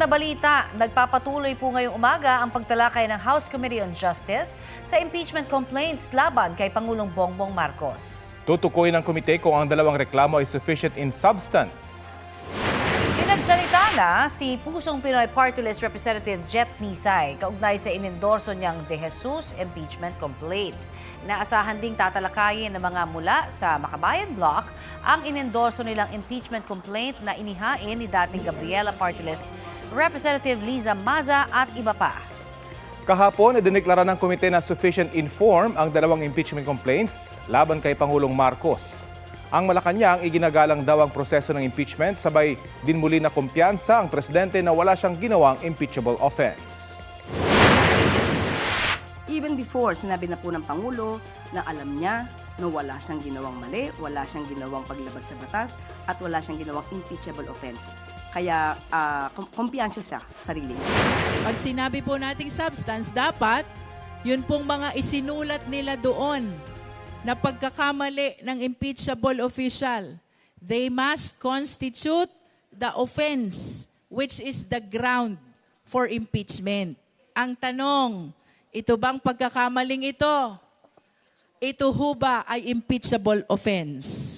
na balita, nagpapatuloy po ngayong umaga ang pagtalakay ng House Committee on Justice sa impeachment complaints laban kay Pangulong Bongbong Marcos. Tutukoy ng komite kung ang dalawang reklamo ay sufficient in substance. Pinagsalita na si Pusong Pinoy Party List Representative Jet Nisay kaugnay sa inendorso niyang De Jesus impeachment complaint. Inaasahan ding tatalakayin ng mga mula sa Makabayan Bloc ang inendorso nilang impeachment complaint na inihain ni dating Gabriela Party List Representative Liza Maza at iba pa. Kahapon, idineklara ng komite na sufficient in form ang dalawang impeachment complaints laban kay Pangulong Marcos. Ang Malacanang iginagalang daw ang proseso ng impeachment, sabay din muli na kumpiyansa ang presidente na wala siyang ginawang impeachable offense. Even before, sinabi na po ng Pangulo na alam niya na wala siyang ginawang mali, wala siyang ginawang paglabag sa batas, at wala siyang ginawang impeachable offense. Kaya kumpiyansa siya sa sarili niya. Pag sinabi po nating substance, dapat yun pong mga isinulat nila doon na pagkakamali ng impeachable official, they must constitute the offense which is the ground for impeachment. Ang tanong, ito bang pagkakamaling ito ho ba ay impeachable offense?